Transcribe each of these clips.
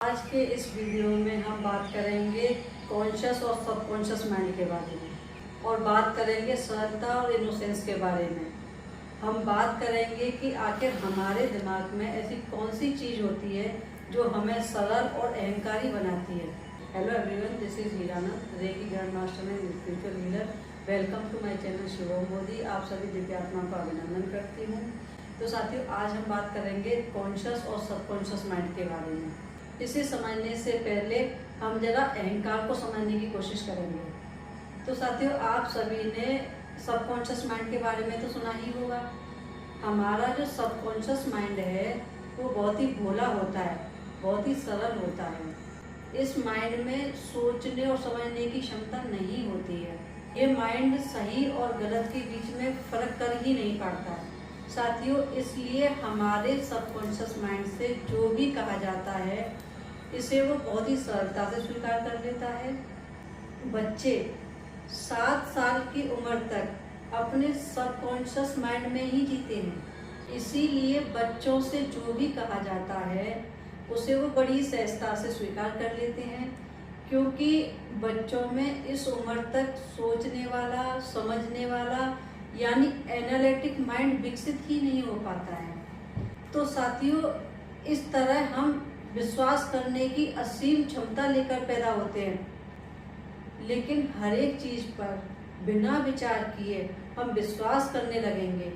आज के इस वीडियो में हम बात करेंगे कॉन्शियस और सबकॉन्शियस माइंड के बारे में और बात करेंगे सरलता और इनोसेंस के बारे में। हम बात करेंगे कि आखिर हमारे दिमाग में ऐसी कौन सी चीज़ होती है जो हमें सरल और अहंकारी बनाती है। Hello everyone, this is Heerana, reiki grand master and spiritual healer. Welcome to my channel Shivam Modi. आप सभी दिव्यात्माओं का अभिनंदन करती हूँ। तो साथियों, आज हम बात करेंगे कॉन्शियस और सबकॉन्शियस माइंड के बारे में। इसे समझने से पहले हम जरा अहंकार को समझने की कोशिश करेंगे। तो साथियों, आप सभी ने सबकॉन्शियस माइंड के बारे में तो सुना ही होगा। हमारा जो सबकॉन्शियस माइंड है वो बहुत ही भोला होता है, बहुत ही सरल होता है। इस माइंड में सोचने और समझने की क्षमता नहीं होती है। ये माइंड सही और गलत के बीच में फर्क कर ही नहीं पाता है। साथियों, इसलिए हमारे सबकॉन्शियस माइंड से जो भी कहा जाता है इसे वो बहुत ही सरलता से स्वीकार कर लेता है। बच्चे 7 साल की उम्र तक अपने सबकॉन्शियस माइंड में ही जीते हैं। इसीलिए बच्चों से जो भी कहा जाता है उसे वो बड़ी सहजता से स्वीकार कर लेते हैं, क्योंकि बच्चों में इस उम्र तक सोचने वाला, समझने वाला यानी एनालिटिक माइंड विकसित ही नहीं हो पाता है। तो साथियों, इस तरह हम विश्वास करने की असीम क्षमता लेकर पैदा होते हैं, लेकिन हर एक चीज़ पर बिना विचार किए हम विश्वास करने लगेंगे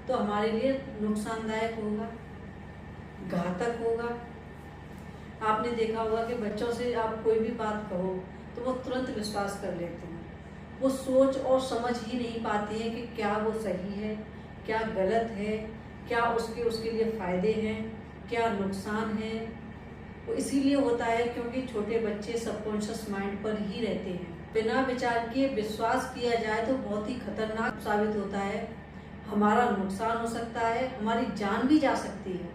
तो हमारे लिए नुकसानदायक होगा, घातक होगा। आपने देखा होगा कि बच्चों से आप कोई भी बात कहो तो वो तुरंत विश्वास कर लेते हैं। वो सोच और समझ ही नहीं पाते हैं कि क्या वो सही है, क्या गलत है, क्या उसके लिए फ़ायदे हैं, क्या नुकसान है। वो इसीलिए होता है क्योंकि छोटे बच्चे सबकॉन्शियस माइंड पर ही रहते हैं। बिना विचार किए विश्वास किया जाए तो बहुत ही खतरनाक साबित होता है। हमारा नुकसान हो सकता है, हमारी जान भी जा सकती है।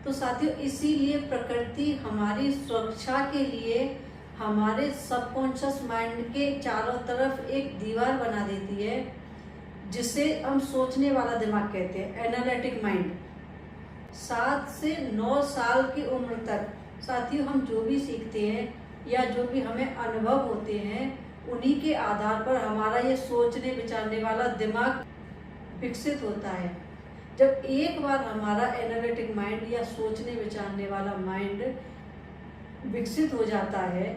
तो साथियों, इसीलिए प्रकृति हमारी सुरक्षा के लिए हमारे सबकॉन्शियस माइंड के चारों तरफ एक दीवार बना देती है, जिसे हम सोचने वाला दिमाग कहते हैं, एनालिटिक माइंड। 7 से 9 साल की उम्र तक साथियों हम जो भी सीखते हैं या जो भी हमें अनुभव होते हैं उन्हीं के आधार पर हमारा ये सोचने विचारने वाला दिमाग विकसित होता है। जब एक बार हमारा एनालिटिक माइंड या सोचने विचारने वाला माइंड विकसित हो जाता है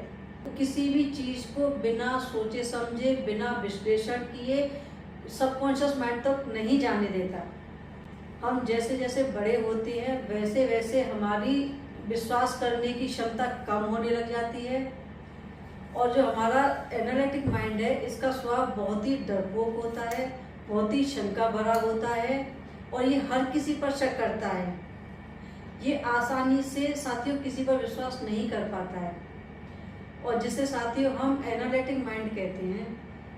तो किसी भी चीज़ को बिना सोचे समझे, बिना विश्लेषण किए सबकॉन्शियस माइंड तक नहीं जाने देता। हम जैसे जैसे बड़े होते हैं वैसे वैसे हमारी विश्वास करने की क्षमता कम होने लग जाती है, और जो हमारा एनालिटिक माइंड है इसका स्वभाव बहुत ही डरपोक होता है, बहुत ही शंका भरा होता है, और ये हर किसी पर शक करता है। ये आसानी से साथियों किसी पर विश्वास नहीं कर पाता है, और जिसे साथियों हम एनालिटिक माइंड कहते हैं,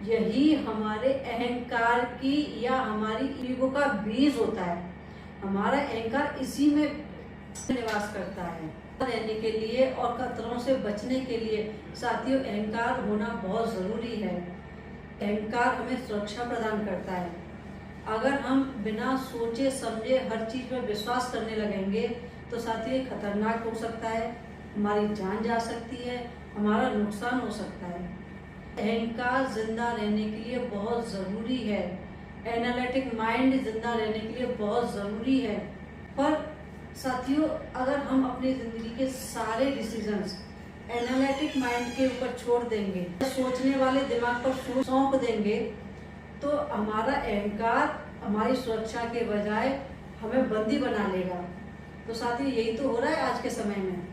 यही हमारे अहंकार की या हमारी ईगो का बीज होता है। हमारा अहंकार इसी में निवास करता है। रहने के लिए और खतरों से बचने के लिए साथियों अहंकार होना बहुत ज़रूरी है। अहंकार हमें सुरक्षा प्रदान करता है। अगर हम बिना सोचे समझे हर चीज़ पर विश्वास करने लगेंगे तो साथियों खतरनाक हो सकता है, हमारी जान जा सकती है, हमारा नुकसान हो सकता है। अहंकार जिंदा रहने के लिए बहुत ज़रूरी है, एनालिटिक माइंड जिंदा रहने के लिए बहुत ज़रूरी है। पर साथियों, अगर हम अपनी ज़िंदगी के सारे डिसीजंस एनालिटिक माइंड के ऊपर छोड़ देंगे, सोचने वाले दिमाग पर सौंप देंगे, तो हमारा अहंकार हमारी सुरक्षा के बजाय हमें बंदी बना लेगा। तो साथियों, यही तो हो रहा है आज के समय में।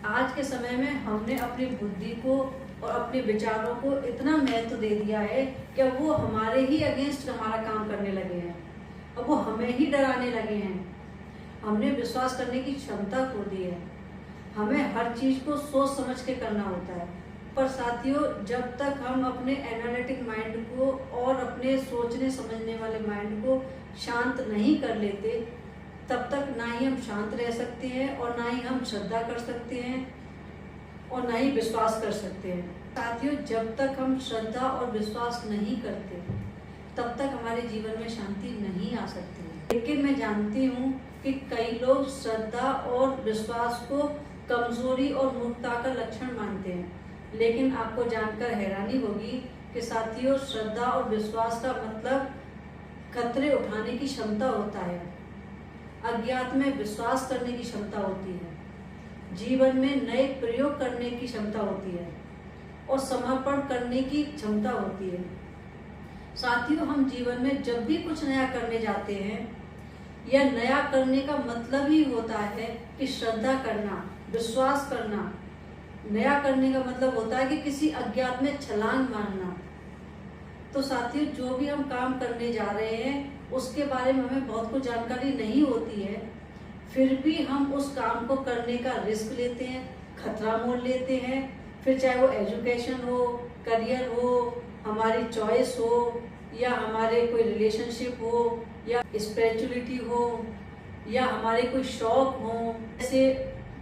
आज के समय में हमने अपनी बुद्धि को और अपने विचारों को इतना महत्व दे दिया है कि अब वो हमारे ही अगेंस्ट हमारा काम करने लगे हैं, अब वो हमें ही डराने लगे हैं। हमने विश्वास करने की क्षमता खो दी है। हमें हर चीज़ को सोच समझ के करना होता है। पर साथियों, जब तक हम अपने एनालिटिक माइंड को और अपने सोचने समझने वाले माइंड को शांत नहीं कर लेते, तब तक ना ही हम शांत रह सकते हैं, और ना ही हम श्रद्धा कर सकते हैं, और ना ही विश्वास कर सकते हैं। साथियों, जब तक हम श्रद्धा और विश्वास नहीं करते तब तक हमारे जीवन में शांति नहीं आ सकती। लेकिन मैं जानती हूँ कि कई लोग श्रद्धा और विश्वास को कमजोरी और मूर्खता का लक्षण मानते हैं। लेकिन आपको जानकर हैरानी होगी कि साथियों, श्रद्धा और विश्वास का मतलब खतरे उठाने की क्षमता होता है। अज्ञात में विश्वास करने की क्षमता होती है, जीवन में नए प्रयोग करने की क्षमता होती है और समर्पण करने की क्षमता होती है। साथियों, हम जीवन में जब भी कुछ नया करने जाते हैं या नया करने का मतलब ही होता है कि श्रद्धा करना, विश्वास करना। नया करने का मतलब होता है कि किसी अज्ञात में छलांग मारना। तो साथियों, जो भी हम काम करने जा रहे हैं उसके बारे में हमें बहुत कुछ जानकारी नहीं होती है, फिर भी हम उस काम को करने का रिस्क लेते हैं, खतरा मोल लेते हैं। फिर चाहे वो एजुकेशन हो, करियर हो, हमारी चॉइस हो, या हमारे कोई रिलेशनशिप हो, या स्पिरिचुअलिटी हो, या हमारे कोई शौक हो। जैसे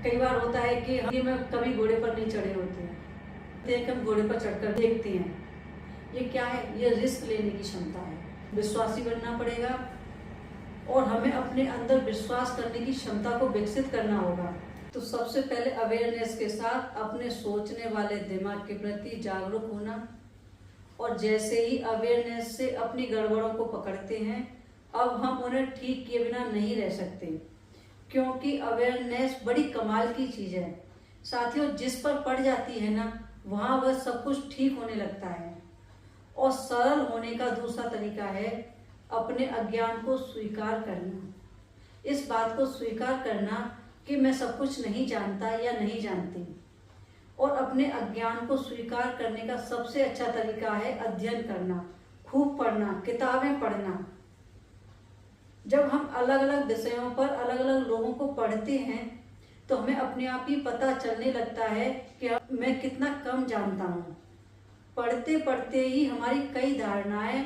कई बार होता है कि हम कभी घोड़े पर नहीं चढ़े होते हैं, हम घोड़े पर चढ़कर देखते हैं। ये क्या है? ये रिस्क लेने की क्षमता है। विश्वासी बनना पड़ेगा और हमें अपने अंदर विश्वास करने की क्षमता को विकसित करना होगा। तो सबसे पहले अवेयरनेस के साथ अपने सोचने वाले दिमाग के प्रति जागरूक होना, और जैसे ही अवेयरनेस से अपनी गड़बड़ों को पकड़ते हैं, अब हम उन्हें ठीक किए बिना नहीं रह सकते, क्योंकि अवेयरनेस बड़ी कमाल की चीज़ है। साथियों, जिस पर पड़ जाती है ना, वहाँ वह सब कुछ ठीक होने लगता है। और सरल होने का दूसरा तरीका है अपने अज्ञान को स्वीकार करना। इस बात को स्वीकार करना कि मैं सब कुछ नहीं जानता या नहीं जानती। और अपने अज्ञान को स्वीकार करने का सबसे अच्छा तरीका है अध्ययन करना, खूब पढ़ना, किताबें पढ़ना। जब हम अलग अलग विषयों पर अलग अलग लोगों को पढ़ते हैं तो हमें अपने आप ही पता चलने लगता है कि मैं कितना कम जानता हूँ। पढ़ते पढ़ते ही हमारी कई धारणाएं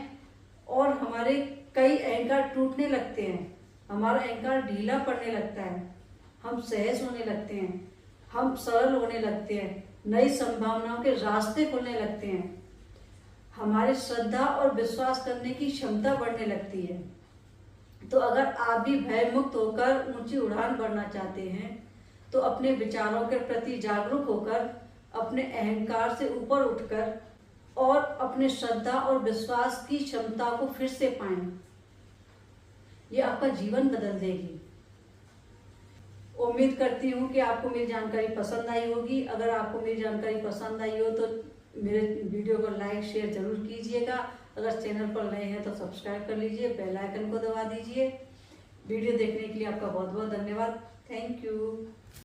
और हमारे कई अहंकार टूटने लगते हैं, हमारा अहंकार ढीला पड़ने लगता है, हम सहज होने लगते हैं, हम सरल होने लगते हैं, नई संभावनाओं के रास्ते खुलने लगते हैं, हमारी श्रद्धा और विश्वास करने की क्षमता बढ़ने लगती है। तो अगर आप भी भय मुक्त होकर ऊंची उड़ान भरना चाहते हैं तो अपने विचारों के प्रति जागरूक होकर, अपने अहंकार से ऊपर उठकर और अपने श्रद्धा और विश्वास की क्षमता को फिर से पाएं। ये आपका जीवन बदल देगी। उम्मीद करती हूँ कि आपको मेरी जानकारी पसंद आई होगी। अगर आपको मेरी जानकारी पसंद आई हो तो मेरे वीडियो को लाइक शेयर जरूर कीजिएगा। अगर चैनल पर नए हैं तो सब्सक्राइब कर लीजिए, बेल आइकन को दबा दीजिए। वीडियो देखने के लिए आपका बहुत बहुत धन्यवाद। Thank you.